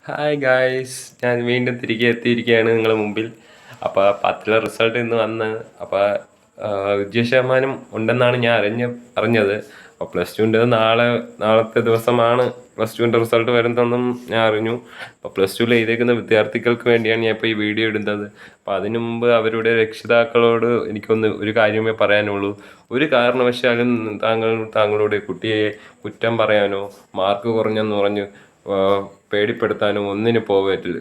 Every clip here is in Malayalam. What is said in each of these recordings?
ഹായ് ഗായ്സ്, ഞാൻ വീണ്ടും തിരികെ എത്തിയിരിക്കുകയാണ് നിങ്ങളുടെ മുമ്പിൽ. അപ്പോൾ 10ലെ റിസൾട്ട് ഇന്ന് വന്ന് അപ്പോൾ വിജയശതമാനം ഉണ്ടെന്നാണ് ഞാൻ അറിഞ്ഞത്. അപ്പോൾ +2ൻ്റെ നാളത്തെ ദിവസമാണ് +2ൻ്റെ റിസൾട്ട് വരുന്നതെന്നും ഞാൻ അറിഞ്ഞു. അപ്പോൾ +2 എഴുതിയേക്കുന്ന വിദ്യാർത്ഥികൾക്ക് വേണ്ടിയാണ് ഞാൻ ഇപ്പോൾ ഈ വീഡിയോ ഇടുന്നത്. അപ്പോൾ അതിനു മുമ്പ് അവരുടെ രക്ഷിതാക്കളോട് ഒരു കാര്യമേ പറയാനുള്ളൂ. ഒരു കാരണവശാലും താങ്കളുടെ കുട്ടിയെ കുറ്റം പറയാനോ മാർക്ക് കുറഞ്ഞെന്ന് പറഞ്ഞ് പേടിപ്പെടുത്താനോ ഒന്നിനും പോകരുത്.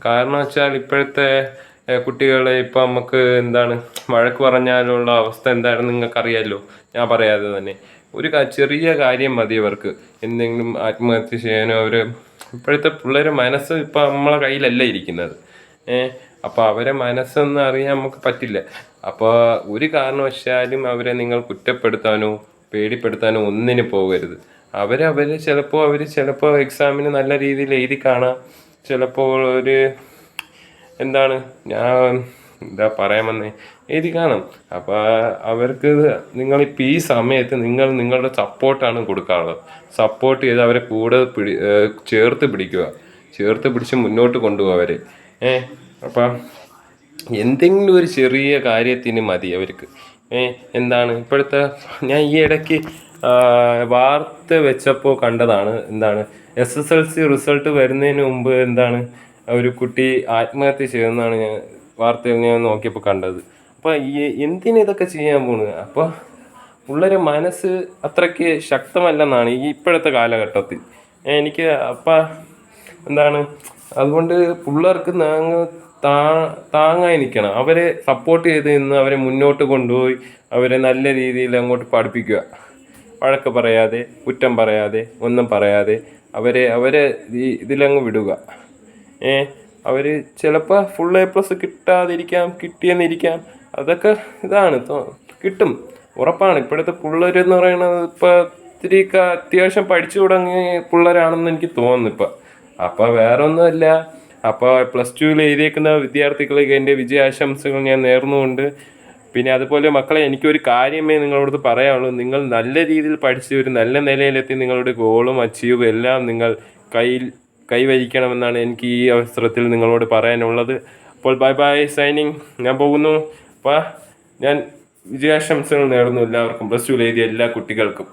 കാരണം വെച്ചാൽ ഇപ്പോഴത്തെ കുട്ടികളെ ഇപ്പം നമുക്ക് വഴക്ക് പറഞ്ഞാലുള്ള അവസ്ഥ എന്താണെന്ന് നിങ്ങൾക്കറിയാമല്ലോ. ഞാൻ പറയാതെ തന്നെ ചെറിയ കാര്യം മതി അവർക്ക് എന്തെങ്കിലും ആത്മഹത്യ ചെയ്യാനോ. ഇപ്പോഴത്തെ പിള്ളേരെ മനസ്സ് ഇപ്പം നമ്മളെ കയ്യിലല്ല ഇരിക്കുന്നത്. അപ്പോൾ അവരെ മനസ്സൊന്നും അറിയാൻ നമുക്ക് പറ്റില്ല. അപ്പോൾ ഒരു കാരണവശാലും അവരെ നിങ്ങൾ കുറ്റപ്പെടുത്താനോ പേടിപ്പെടുത്താനോ ഒന്നിനും പോകരുത്. അവർ ചിലപ്പോൾ എക്സാമിന് നല്ല രീതിയിൽ എഴുതി കാണാം. ചിലപ്പോൾ ഞാൻ പറയാൻ വന്നേ, എഴുതി കാണാം. അപ്പോൾ അവർക്ക് നിങ്ങളിപ്പോൾ ഈ സമയത്ത് നിങ്ങളുടെ സപ്പോർട്ടാണ് കൊടുക്കാനുള്ളത്. സപ്പോർട്ട് ചെയ്ത് അവരെ കൂടെ ചേർത്ത് പിടിച്ച് മുന്നോട്ട് കൊണ്ടുപോകും അവരെ. അപ്പം എന്തെങ്കിലും ഒരു ചെറിയ കാര്യത്തിന് മതി അവർക്ക്. ഇപ്പോഴത്തെ ഞാൻ ഈ ഇടയ്ക്ക് വാർത്ത വെച്ചപ്പോൾ കണ്ടതാണ്. SSLC റിസൾട്ട് വരുന്നതിന് മുമ്പ് ഒരു കുട്ടി ആത്മഹത്യ ചെയ്യുന്നതാണ് ഞാൻ വാർത്തയിൽ നോക്കിയപ്പോൾ കണ്ടത്. അപ്പോൾ എന്തിനിതൊക്കെ ചെയ്യാൻ പോകുന്നത്? അപ്പോൾ പിള്ളേരെ മനസ്സ് അത്രയ്ക്ക് ശക്തമല്ലെന്നാണ് ഈ ഇപ്പോഴത്തെ കാലഘട്ടത്തിൽ എനിക്ക്. അതുകൊണ്ട് പിള്ളേർക്ക് താങ്ങായി നിൽക്കണം. അവരെ സപ്പോർട്ട് ചെയ്ത് നിന്ന് അവരെ മുന്നോട്ട് കൊണ്ടുപോയി അവരെ നല്ല രീതിയിൽ അങ്ങോട്ട് പഠിപ്പിക്കുക. വഴക്ക് പറയാതെ, കുറ്റം പറയാതെ, ഒന്നും പറയാതെ അവരെ ഇതിലങ്ങ് വിടുക. അവർ ചിലപ്പോൾ ഫുൾ A+ കിട്ടിയെന്നിരിക്കാം. അതൊക്കെ കിട്ടും, ഉറപ്പാണ്. ഇപ്പോഴത്തെ പിള്ളേരെന്ന് പറയുന്നത് ഇപ്പോൾ ഇത്തിരിയൊക്കെ അത്യാവശ്യം പഠിച്ചു തുടങ്ങിയ പിള്ളേരാണെന്ന് എനിക്ക് തോന്നുന്നു ഇപ്പം. അപ്പോൾ വേറെ ഒന്നുമല്ല. അപ്പോൾ +2 എഴുതിയേക്കുന്ന വിദ്യാർത്ഥികൾക്ക് എൻ്റെ വിജയാശംസകൾ ഞാൻ നേർന്നുകൊണ്ട്, പിന്നെ അതുപോലെ മക്കളെ, എനിക്കൊരു കാര്യമേ നിങ്ങളോട് പറയാനുള്ളൂ. നിങ്ങൾ നല്ല രീതിയിൽ പഠിച്ച് ഒരു നല്ല നിലയിലെത്തി നിങ്ങളുടെ ഗോളും അച്ചീവും എല്ലാം നിങ്ങൾ കൈവരിക്കണമെന്നാണ് എനിക്ക് ഈ അവസരത്തിൽ നിങ്ങളോട് പറയാനുള്ളത്. അപ്പോൾ ബൈ സൈനിങ്. ഞാൻ പോകുന്നു. അപ്പോൾ ഞാൻ വിജയാശംസകൾ നേർന്നു എല്ലാവർക്കും, +2 എഴുതിയ എല്ലാ കുട്ടികൾക്കും.